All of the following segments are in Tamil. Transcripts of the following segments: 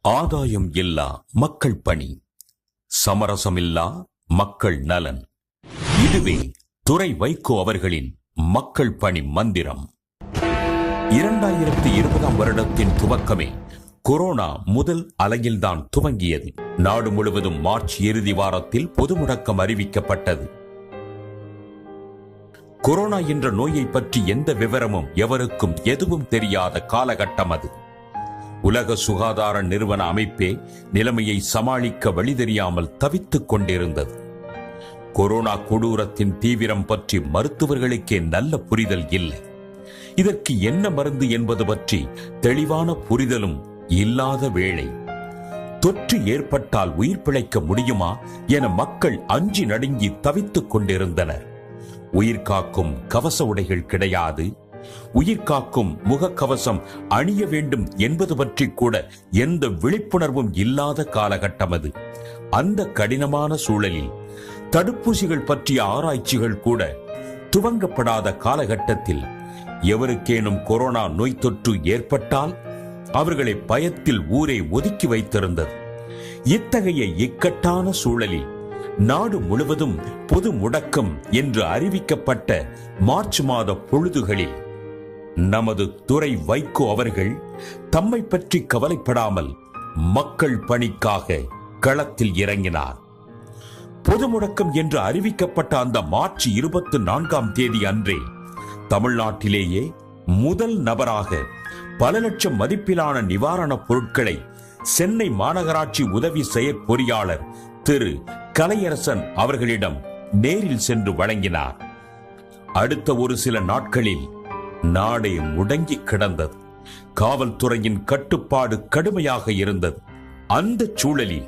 ஆதாயம் இல்லா மக்கள் பணி, சமரசமில்லா மக்கள் நலன். இதுவே துரை வைகோ அவர்களின் மக்கள் பணி மந்திரம். 2020 வருடத்தின் துவக்கமே கொரோனா முதல் அலையில்தான் துவங்கியது. நாடு முழுவதும் மார்ச் இறுதி வாரத்தில் பொது முடக்கம் அறிவிக்கப்பட்டது. கொரோனா என்ற நோயை பற்றி எந்த விவரமும் எவருக்கும் எதுவும் தெரியாத காலகட்டம் அது. உலக சுகாதார நிறுவன அமைப்பே நிலைமையை சமாளிக்க வழி தெரியாமல் தவித்துக் கொண்டிருந்தது. கொரோனா கொடூரத்தின் தீவிரம் பற்றி மருத்துவர்களுக்கே நல்ல புரிதல் இல்லை. இதற்கு என்ன மருந்து என்பது பற்றி தெளிவான புரிதலும் இல்லாத வேளை, தொற்று ஏற்பட்டால் உயிர் பிழைக்க முடியுமா என மக்கள் அஞ்சி நடுங்கி தவித்துக் கொண்டிருந்தனர். உயிர் காக்கும் கவச உடைகள் கிடையாது, உயிர் காக்கும் முகக்கவசம் அணிய வேண்டும் என்பது பற்றி கூட எந்த விழிப்புணர்வும் இல்லாத காலகட்டம் அது. அந்த கடினமான சூழலில் தடுப்பூசிகள் பற்றிய ஆராய்ச்சிகள் கூட துவங்கப்படாத காலகட்டத்தில் எவருக்கேனும் கொரோனா நோய் தொற்று ஏற்பட்டால் அவர்களை பயத்தில் ஊரே ஒதுக்கி வைத்திருந்தது. இத்தகைய இக்கட்டான சூழலில் நாடு முழுவதும் பொது முடக்கம் என்று அறிவிக்கப்பட்ட மார்ச் மாத பொழுதுகளில் நமது துரை வைகோ அவர்கள் தம்மை பற்றி கவலைப்படாமல் மக்கள் பணிக்காக களத்தில் இறங்கினார். பொது முடக்கம் என்று அறிவிக்கப்பட்ட அந்த மார்ச் 24 அன்றே தமிழ்நாட்டிலேயே முதல் நபராக பல லட்சம் மதிப்பிலான நிவாரணப் பொருட்களை சென்னை மாநகராட்சி உதவி செயற்பொறியாளர் திரு கலையரசன் அவர்களிடம் நேரில் சென்று வழங்கினார். அடுத்த ஒரு சில நாட்களில் நாடே முடங்கி கிடந்தது. காவல்துறையின் கட்டுப்பாடு கடுமையாக இருந்தது. அந்த சூழலில்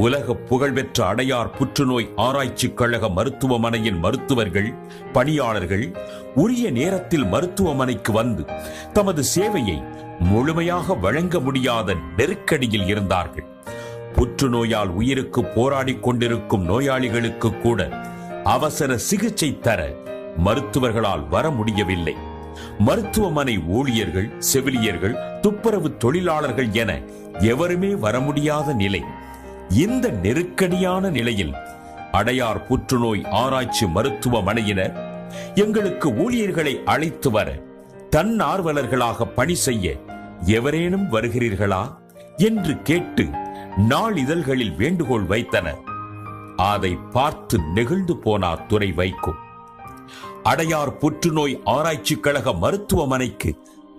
உலக புகழ்பெற்ற அடையார் புற்றுநோய் ஆராய்ச்சி கழக மருத்துவமனையின் மருத்துவர்கள், பணியாளர்கள் உரிய நேரத்தில் மருத்துவமனைக்கு வந்து தமது சேவையை முழுமையாக வழங்க முடியாத நெருக்கடியில் இருந்தார்கள். புற்றுநோயால் உயிருக்கு போராடி கொண்டிருக்கும் நோயாளிகளுக்கு கூட அவசர சிகிச்சை தர மருத்துவர்களால் வர முடியவில்லை. மருத்துவமனை ஊழியர்கள், செவிலியர்கள், துப்புரவு தொழிலாளர்கள் என எவருமே வர முடியாத நிலை. இந்த நெருக்கடியான நிலையில் அடையார் புற்றுநோய் ஆராய்ச்சி மருத்துவமனையினர் எங்களுக்கு ஊழியர்களை அழைத்து வர, தன்னார்வலர்களாக பணி செய்ய எவரேனும் வருகிறீர்களா என்று கேட்டு நாளிதழ்களில் வேண்டுகோள் வைத்தனர். அதை பார்த்து நெகிழ்ந்து போனார் துரை வைகோ. அடையார் புற்றுநோய் ஆராய்ச்சி கழக மருத்துவமனைக்கு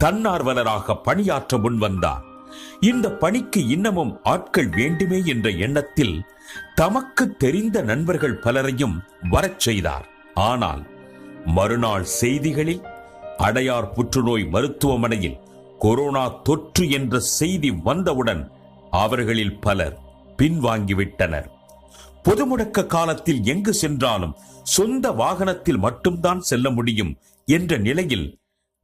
தன்னார்வலராக பணியாற்ற முன்வந்தார். இந்த பணிக்கு இன்னமும் ஆட்கள் வேண்டுமே என்ற எண்ணத்தில் தமக்கு தெரிந்த நண்பர்கள் பலரையும் வரச் செய்தார். ஆனால் மறுநாள் செய்திகளில் அடையார் புற்றுநோய் மருத்துவமனையில் கொரோனா தொற்று என்ற செய்தி வந்தவுடன் அவர்களில் பலர் பின்வாங்கிவிட்டனர். பொது முடக்க காலத்தில் எங்கு சென்றாலும் சொந்த வாகனத்தில் மட்டும்தான் செல்ல முடியும் என்ற நிலையில்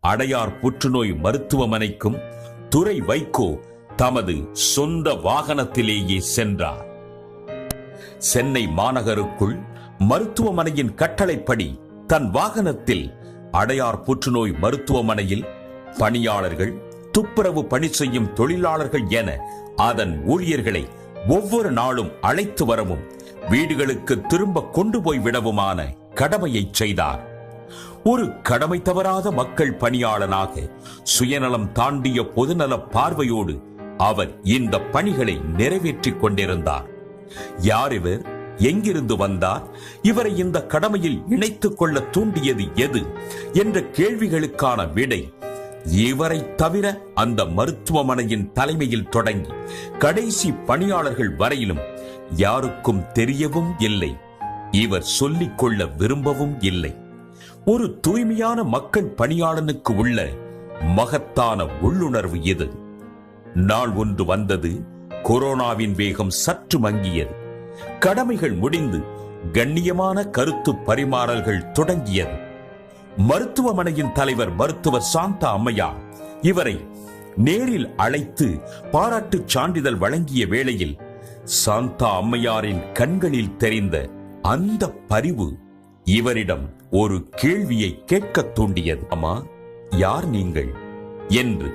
அடையார் புற்றுநோய் மருத்துவமனைக்கும் துரை வைகோ தமது சொந்த வாகனத்திலேயே சென்றார். சென்னை மாநகருக்குள் மருத்துவமனையின் கட்டளைப்படி தன் வாகனத்தில் அடையார் புற்றுநோய் மருத்துவமனையில் பணியாளர்கள், துப்புரவு பணி செய்யும் தொழிலாளர்கள் என அதன் ஊழியர்களை ஒவ்வொரு நாளும் அழைத்து வரவும் வீடுகளுக்கு திரும்ப கொண்டு போய் விடவுமான கடமையை செய்தார். ஒரு கடமை தவறாத மக்கள் பணியாளனாக சுயநலம் தாண்டிய பொதுநல பார்வையோடு அவர் இந்த பணிகளை நிறைவேற்றிக் கொண்டிருந்தார். யார் இவர்? எங்கிருந்து வந்தார்? இவரை இந்த கடமையில் இணைத்துக் கொள்ள தூண்டியது எது என்ற கேள்விகளுக்கான விடை இவரை தவிர அந்த மருத்துவமனையின் தலைமையில் தொடங்கி கடைசி பணியாளர்கள் வரையிலும் யாருக்கும் தெரியவும் இல்லை. இவர் சொல்லிக் கொள்ள விரும்பவும் இல்லை. ஒரு தூய்மையான மக்கள் பணியாளனுக்கு உள்ள மகத்தான உள்ளுணர்வு இது. நாள் ஒன்று வந்தது. கொரோனாவின் வேகம் சற்று மங்கியது. கடமைகள் முடிந்து கண்ணியமான கருத்து பரிமாறல்கள் தொடங்கியது. மருத்துவமனையின் தலைவர் மருத்துவர் சாந்தா அம்மையார் இவரை நேரில் அழைத்து பாராட்டு சான்றிதழ் வழங்கிய வேளையில் சாந்தா அம்மையாரின் கண்களில் தெரிந்த அந்த பரிவு இவரிடம் ஒரு கேள்வியை கேட்க தூண்டியது. அம்மா, யார் நீங்கள் என்று.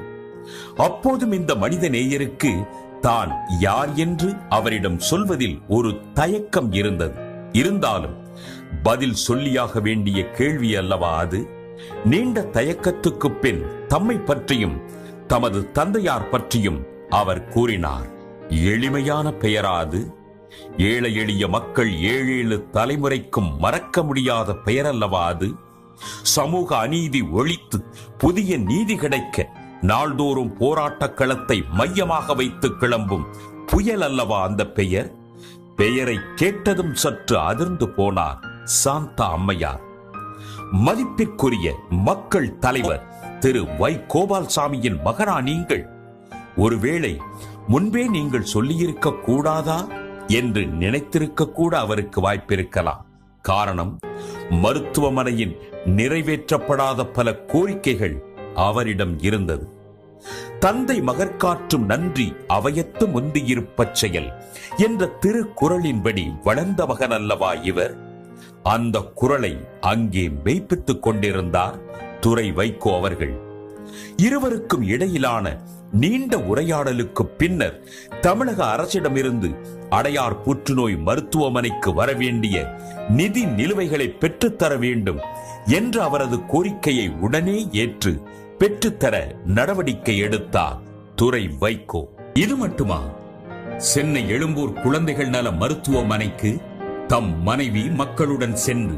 அப்போதும் இந்த மனித நேயருக்கு தான் யார் என்று அவரிடம் சொல்வதில் ஒரு தயக்கம் இருந்தது. இருந்தாலும் பதில் சொல்லியாக வேண்டிய கேள்வி அல்லவா அது. நீண்ட தயக்கத்துக்கு பின் தம்மை பற்றியும் தமது தந்தையார் பற்றியும் அவர் கூறினார். எளிமையான பெயராது, ஏழை எளிய மக்கள் 7 தலைமுறைக்கும் மறக்க முடியாத பெயரல்லவா அது. சமூக அநீதி ஒழித்து புதிய நீதி கிடைக்க நாள்தோறும் போராட்ட களத்தை மையமாக வைத்து கிளம்பும் புயல் அல்லவா அந்த பெயர். பெயரை கேட்டதும் சற்று அதிர்ந்து போனார் சாந்தா அம்மையார். மதிப்பிற்குரிய மக்கள் தலைவர் திரு வை. கோபால்சாமியின் மகனா நீங்கள்? ஒருவேளை முன்பே நீங்கள் சொல்லியிருக்க கூடாதா என்று நினைத்திருக்க கூட அவருக்கு வாய்ப்பிருக்கலாம். காரணம், மருத்துவமனையின் நிறைவேற்றப்படாத பல கோரிக்கைகள் அவரிடம் இருந்தது. தந்தை மகற்காற்றும் நன்றி அவையத்து முந்தியிருப்பச் செயல் என்ற திருக்குறளின்படி வளர்ந்த மகன் அல்லவா இவர். அந்த குறளை அங்கே மெய்ப்பித்துக் கொண்டிருந்தார் துரை வைகோ அவர்கள். இருவருக்கும் இடையிலான நீண்ட உரையாடலுக்கு பின்னர் தமிழக அரசிடமிருந்து அடையார் புற்றுநோய் மருத்துவமனைக்கு வரவேண்டிய நிதி நிலுவைகளை பெற்றுத்தர வேண்டும் என்ற அவரது கோரிக்கையை உடனே ஏற்று பெற்றுத்தர நடவடிக்கை எடுத்தார் துரை வைகோ. இது மட்டுமா, சென்னை எழும்பூர் குழந்தைகள் நல மருத்துவமனைக்கு தம் மனைவி மக்களுடன் சென்று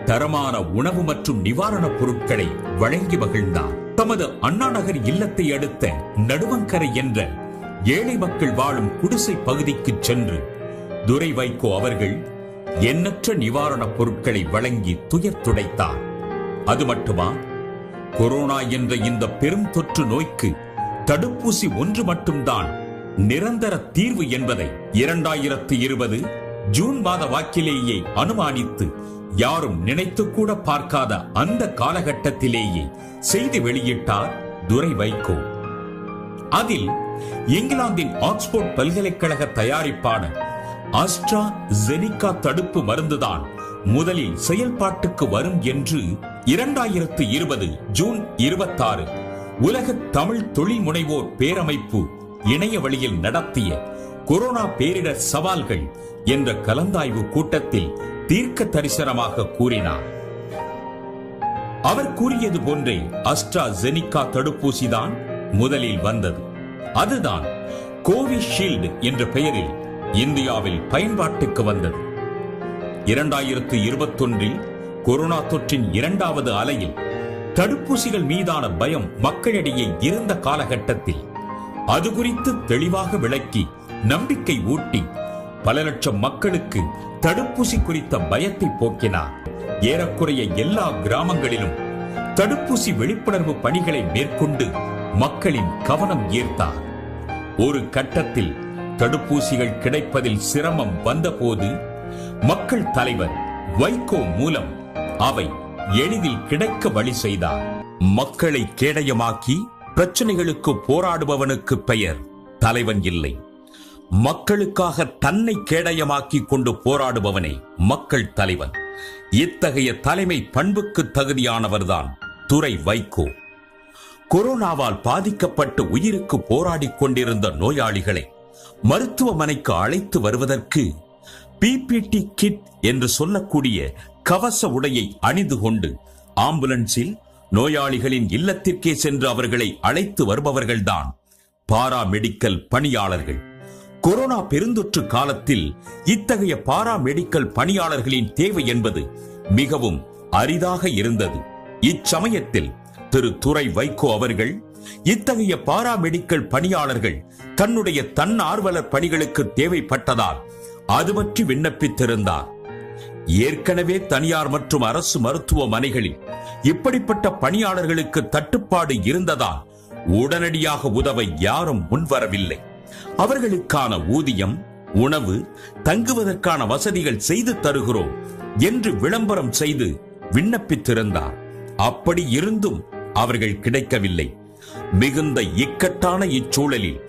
தரமான உணவு மற்றும் நிவாரணப் பொருட்களை வழங்கி மகிழ்ந்தார். தமது அண்ணா நகர் இல்லத்தை அடுத்த நடுவங்கரை என்ற ஏழை மக்கள் வாழும் குடிசை பகுதிக்கு சென்று துரை வைகோ அவர்கள் எண்ணற்ற நிவாரணப் பொருட்களை வழங்கி துயர் துடைத்தார். அது மட்டுமா, கொரோனா என்ற இந்த பெரும் தொற்று நோய்க்கு தடுப்பூசி ஒன்று மட்டும்தான் நிரந்தர தீர்வு என்பதை 2020 ஜூன் மாத வாக்கிலேயே அனுமானித்து யாரும் நினைத்து கூட பார்க்காத அந்த காலகட்டத்திலேயே செய்தி வெளியிட்டார் துரை வைகோ. அதில் இங்கிலாந்தின் ஆக்ஸ்போர்ட் பல்கலைக்கழக தயாரிப்பான ஆஸ்ட்ரா ஜெனிகா தடுப்பு மருந்துதான் முதலில் செயல்பாட்டுக்கு வரும் என்று 2020 ஜூன் 26 உலக தமிழ் தொழில் முனைவோர் பேரமைப்பு இணைய வழியில் நடத்திய கொரோனா பேரிடர் சவால்கள் என்ற கலந்தாய்வு கூட்டத்தில் தீர்க்க தரிசனமாக கூறினார். அவர் கூறியது போன்றே ஆஸ்ட்ரா ஜெனிகா தடுப்பூசிதான் முதலில் வந்தது. அதுதான் கோவிஷீல்டு என்ற பெயரில் இந்தியாவில் பயன்பாட்டுக்கு வந்தது. 2021 கொரோனா தொற்றின் 2வது அலையில் தடுப்பூசிகள் மீதான பயம் மக்களிடையே இருந்த காலகட்டத்தில் அது குறித்து தெளிவாக விளக்கி நம்பிக்கை ஊட்டி பல லட்சம் மக்களுக்கு தடுப்பூசி குறித்த பயத்தை போக்கினார். ஏறக்குறைய எல்லா கிராமங்களிலும் தடுப்பூசி விழிப்புணர்வு பணிகளை மேற்கொண்டு மக்களின் கவனம் ஈர்த்தார். ஒரு கட்டத்தில் தடுப்பூசிகள் கிடைப்பதில் சிரமம் வந்தபோது மக்கள் தலைவர் வைகோ மூலம் அவை எளிதில் கிடைக்க வழி செய்தார். மக்களை கேடயமாக்கி பிரச்சனைகளுக்கு போராடுபவனுக்கு பெயர் தலைவன் இல்லை. மக்களுக்காக தன்னை கேடயமாக்கி கொண்டு போராடுபவனே மக்கள் தலைவன். இத்தகைய தலைமை பண்புக்கு தகுதியானவர்தான் துரை வைகோ. கொரோனாவால் பாதிக்கப்பட்டு உயிருக்கு போராடிக் கொண்டிருந்த நோயாளிகளை மருத்துவமனைக்கு அழைத்து வருவதற்கு பிபிடி கிட் என்று சொல்லக்கூடிய கவச உடையை அணிந்து கொண்டு ஆம்புலன்ஸில் நோயாளிகளின் இல்லத்திற்கே சென்று அவர்களை அழைத்து வருபவர்கள்தான் பாரா மெடிக்கல் பணியாளர்கள். கொரோனா பெருந்தொற்று காலத்தில் இத்தகைய பாரா மெடிக்கல் பணியாளர்களின் தேவை என்பது மிகவும் அரிதாக இருந்தது. இச்சமயத்தில் திரு துரை வைகோ அவர்கள் இத்தகைய பாரா மெடிக்கல் பணியாளர்கள் தன்னுடைய தன்னார்வலர் பணிகளுக்கு தேவைப்பட்டதால் அது பற்றி விண்ணப்பித்திருந்தார். ஏற்கனவே தனியார் மற்றும் அரசு மருத்துவமனைகளில் இப்படிப்பட்ட பணியாளர்களுக்கு தட்டுப்பாடு இருந்ததால் உடனடியாக உதவ யாரும் முன்வரவில்லை. அவர்களுக்கான ஊதியம், உணவு, தங்குவதற்கான வசதிகள் செய்து தருகிறோம் என்று விளம்பரம் செய்து விண்ணப்பித்திருந்தார். அப்படி இருந்தும் அவர்கள் கிடைக்கவில்லை. மிகுந்த இக்கட்டான இச்சூழலில்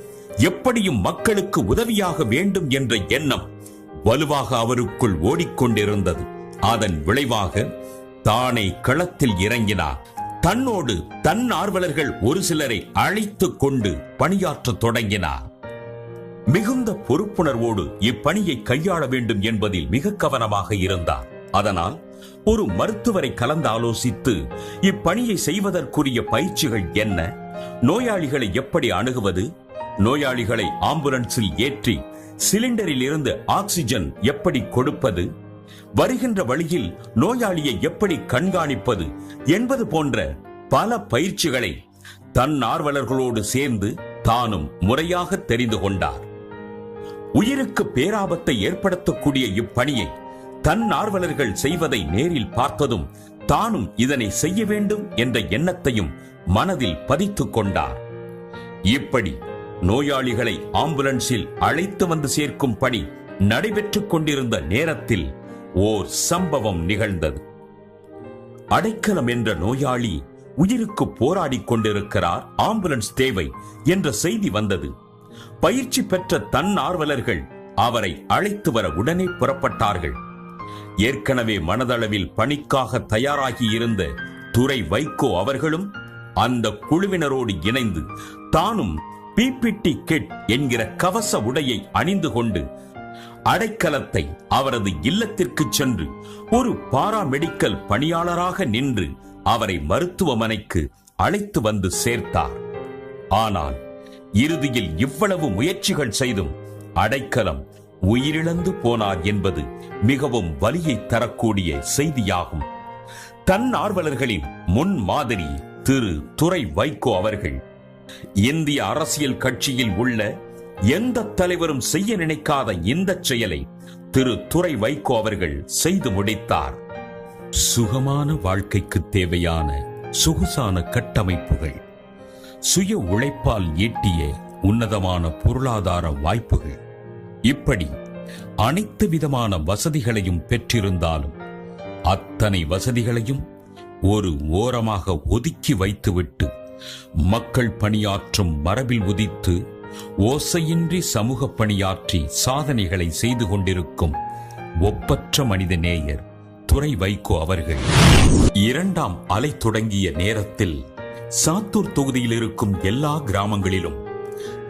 எப்படியும் மக்களுக்கு உதவியாக வேண்டும் என்ற எண்ணம் வலுவாக அவருக்குள் ஓடிக்கொண்டிருந்தது. அதன் விளைவாக தானே களத்தில் இறங்கினார். தன்னோடு தன் ஆர்வலர்கள் ஒரு சிலரை அழைத்துக் கொண்டு பணியாற்ற தொடங்கினார். மிகுந்த பொறுப்புணர்வோடு இப்பணியை கையாள வேண்டும் என்பதில் மிக கவனமாக இருந்தார். அதனால் ஒரு மருத்துவரை கலந்து ஆலோசித்து இப்பணியை செய்வதற்குரிய பயிற்சிகள் என்ன, நோயாளிகளை எப்படி அணுகுவது, நோயாளிகளை ஆம்புலன்ஸில் ஏற்றி சிலிண்டரில் இருந்து ஆக்சிஜன் எப்படி கொடுப்பது, வருகின்ற வழியில் நோயாளியை எப்படி கண்காணிப்பது என்பது போன்ற பல பயிற்சிகளை தன்னார்வலர்களோடு சேர்ந்து தானும் முறையாக தெரிந்து கொண்டார். உயிருக்கு பேராபத்தை ஏற்படுத்தக்கூடிய இப்பணியை தன்னார்வலர்கள் செய்வதை நேரில் பார்த்ததும் தானும் இதனை செய்ய வேண்டும் என்ற எண்ணத்தையும் மனதில் பதித்துக் கொண்டார். இப்படி நோயாளிகளை ஆம்புலன்ஸில் அழைத்து வந்து சேர்க்கும் பணி நடைபெற்றுக் கொண்டிருந்த நேரத்தில் ஓர் சம்பவம் நிகழ்ந்தது. அடைக்கலம் என்ற நோயாளி உயிருக்கு போராடி கொண்டிருக்கிறார், ஆம்புலன்ஸ் தேவை என்ற செய்தி வந்தது. பயிற்சி பெற்ற தன்னார்வலர்கள் அவரை அழைத்து வர உடனே புறப்பட்டார்கள். ஏற்கனவே மனதளவில் பணிக்காக தயாராகி இருந்த துரை வைகோ அவர்களும் அந்த குழுவினரோடு இணைந்து தானும் பிபிடி கிட் என்கிற கவச உடையை அணிந்து கொண்டு அடைக்கலத்தை அவரது இல்லத்திற்கு சென்று ஒரு பாராமெடிக்கல் பணியாளராக நின்று அவரை மருத்துவமனைக்கு அழைத்து வந்து சேர்த்தார். ஆனால் இறுதியில் இவ்வளவு முயற்சிகள் செய்தும் அடைக்கலம் உயிரிழந்து போனார் என்பது மிகவும் வலியை தரக்கூடிய செய்தியாகும். தன்னார்வலர்களின் முன் மாதிரி திரு துரை வைகோ அவர்கள் இந்திய அரசியல் கட்சியில் உள்ள எந்த தலைவரும் செய்ய நினைக்காத இந்த செயலை திரு துரை வைகோ அவர்கள் செய்து முடித்தார். சுகமான வாழ்க்கைக்கு தேவையான சொகுசான கட்டமைப்புகள், சுய உழைப்பால் ஈட்டிய உன்னதமான பொருளாதார வாய்ப்புகள், இப்படி அனைத்து விதமான வசதிகளையும் பெற்றிருந்தாலும் அத்தனை வசதிகளையும் ஒரு ஓரமாக ஒதுக்கி வைத்துவிட்டு மக்கள் பணியாற்றும் மரபில் உதித்து ஓசையின்றி சமூக பணியாற்றி சாதனைகளை செய்து கொண்டிருக்கும் ஒப்பற்ற மனித நேயர் துரை வைகோ அவர்கள். இரண்டாம் அலை தொடங்கிய நேரத்தில் சாத்தூர் தொகுதியில் இருக்கும் எல்லா கிராமங்களிலும்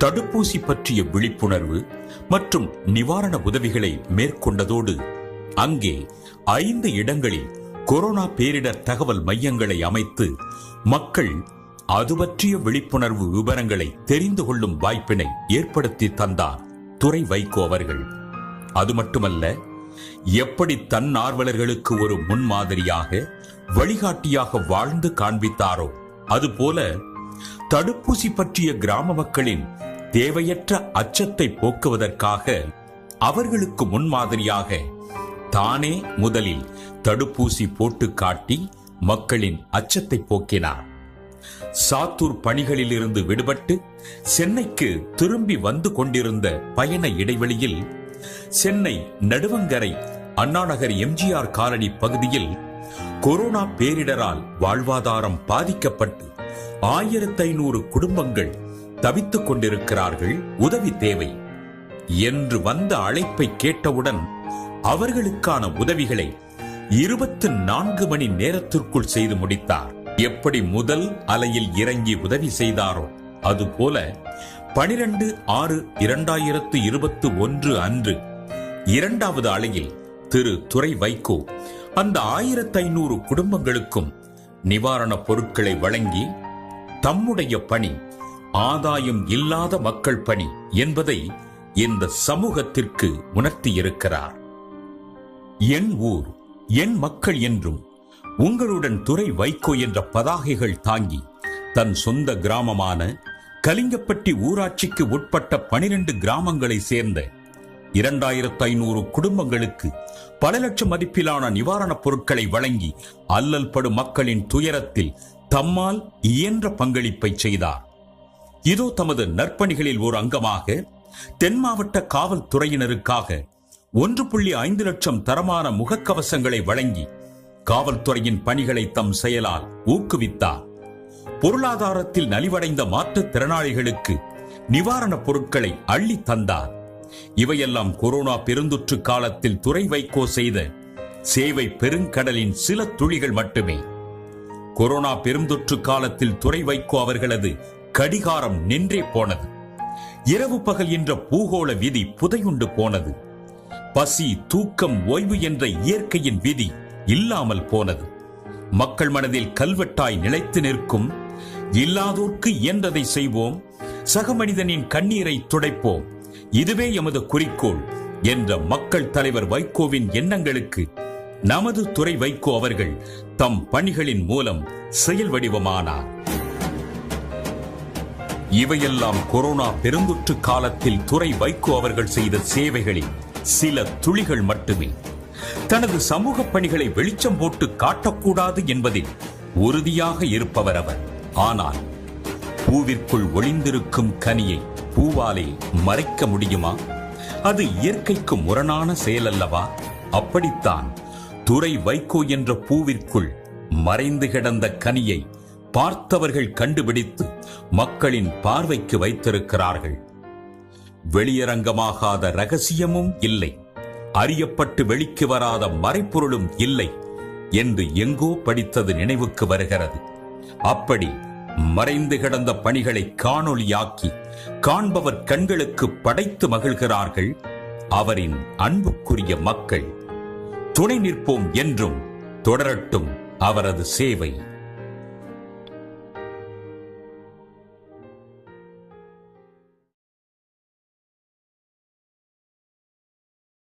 தடுப்பூசி பற்றிய விழிப்புணர்வு மற்றும் நிவாரண உதவிகளை மேற்கொண்டதோடு அங்கே 5 இடங்களில் கொரோனா பேரிடர் தகவல் மையங்களை அமைத்து மக்கள் அது பற்றிய விழிப்புணர்வு விவரங்களை தெரிந்து கொள்ளும் வாய்ப்பினை ஏற்படுத்தி தந்தார் துரை வைகோ அவர்கள். அது மட்டுமல்ல, எப்படி தன்னார்வலர்களுக்கு ஒரு முன்மாதிரியாக வழிகாட்டியாக வாழ்ந்து காண்பித்தாரோ அதுபோல தடுப்பூசி பற்றிய கிராம மக்களின் தேவையற்ற அச்சத்தை போக்குவதற்காக அவர்களுக்கு முன்மாதிரியாக தானே முதலில் தடுப்பூசி போட்டு காட்டி மக்களின் அச்சத்தை போக்கினார். சாத்தூர் பணிகளில் இருந்து விடுபட்டு சென்னைக்கு திரும்பி வந்து கொண்டிருந்த பயண இடைவெளியில் சென்னை நடுவங்கரை அண்ணாநகர் எம்ஜிஆர் காலனி பகுதியில் கொரோனா பேரிடரால் வாழ்வாதாரம் பாதிக்கப்பட்டு 1500 குடும்பங்கள் தவித்துக் கொண்டிருக்கிறார்கள், உதவி தேவை என்று வந்த அழைப்பை கேட்டவுடன் அவர்களுக்கான உதவிகளை 24 மணி நேரத்திற்குள் செய்து முடித்தார். எப்படி முதல் அலையில் இறங்கி உதவி செய்தாரோ அதுபோல 12/6/2021 அன்று 2வது அலையில் திரு துரை வைகோ அந்த 1500 குடும்பங்களுக்கும் நிவாரணப் பொருட்களை வழங்கி தம்முடைய பணி ஆதாயம் இல்லாத மக்கள் பணி என்பதை இந்த சமூகத்திற்கு உணர்த்தியிருக்கிறார். என் ஊர் என் மக்கள் என்றும் உங்களுடன் துரை வைகோ என்ற பதாகைகள் தாங்கி தன் சொந்த கிராமமான கலிங்கப்பட்டி ஊராட்சிக்கு உட்பட்ட 12 கிராமங்களை சேர்ந்த 2500 குடும்பங்களுக்கு பல லட்சம் மதிப்பிலான நிவாரணப் பொருட்களை வழங்கி அல்லல் படும் மக்களின் துயரத்தில் தம்மால் இயன்ற பங்களிப்பை செய்தார். இதோ தமது நற்பணிகளில் ஒரு அங்கமாக தென் மாவட்ட காவல்துறையினருக்காக 1.5 லட்சம் தரமான முகக்கவசங்களை வழங்கி காவல்துறையின் பணிகளை தம் செயலால் ஊக்குவித்தார். பொருளாதாரத்தில் நலிவடைந்த மாற்றுத் திறனாளிகளுக்கு நிவாரணப் பொருட்களை அள்ளி தந்தார். இவையெல்லாம் கொரோனா பெருந்தொற்று காலத்தில் துரை வைகோ செய்த சேவை பெருங்கடலின் சில துளிகள் மட்டுமே. கொரோனா பெருந்தொற்று காலத்தில் துரை வைகோ அவர்களது கடிகாரம் நின்றே போனது. இரவு பகல் என்ற பூகோள விதி புதையுண்டு போனது. பசி, தூக்கம், ஓய்வு என்ற இயற்கையின் விதி இல்லாமல் போனது. மக்கள் மனதில் கல்வெட்டாய் நிலைத்து நிற்கும் இல்லாதோர்க்கு இயன்றதை செய்வோம், சக மனிதனின் கண்ணீரை துடைப்போம், இதுவே எமது குறிக்கோள் என்ற மக்கள் தலைவர் வைகோவின் எண்ணங்களுக்கு நமது துரை வைகோ அவர்கள் தம் பணிகளின் மூலம் செயல் வடிவமானார். இவையெல்லாம் கொரோனா பெருந்தொற்று காலத்தில் துரை வைகோ அவர்கள் செய்த சேவைகளில் சில துளிகள் மட்டுமே. தனது சமூக பணிகளை வெளிச்சம் போட்டு காட்டக்கூடாது என்பதில் உறுதியாக இருப்பவர் அவர். ஆனால் பூவிற்குள் ஒளிந்திருக்கும் கனியை பூவாலே மறைக்க முடியுமா? அது இயற்கைக்கு முரணான செயல் அல்லவா? அப்படித்தான் துரை வைகோ என்ற பூவிற்குள் மறைந்து கிடந்த கனியை பார்த்தவர்கள் கண்டுபிடித்து மக்களின் பார்வைக்கு வைத்திருக்கிறார்கள். வெளியரங்கமாகாத ரகசியமும் இல்லை, அறியப்பட்டு வெளிக்கு வராத மறைப்பொருளும் இல்லை என்று எங்கோ படித்தது நினைவுக்கு வருகிறது. அப்படி மறைந்து கிடந்த பணிகளை காணொளியாக்கி காண்பவர் கண்களுக்கு படைத்து மகிழ்கிறார்கள் அவரின் அன்புக்குரிய மக்கள். துணை நிற்போம் என்றும் தொடரட்டும் அவரது சேவை.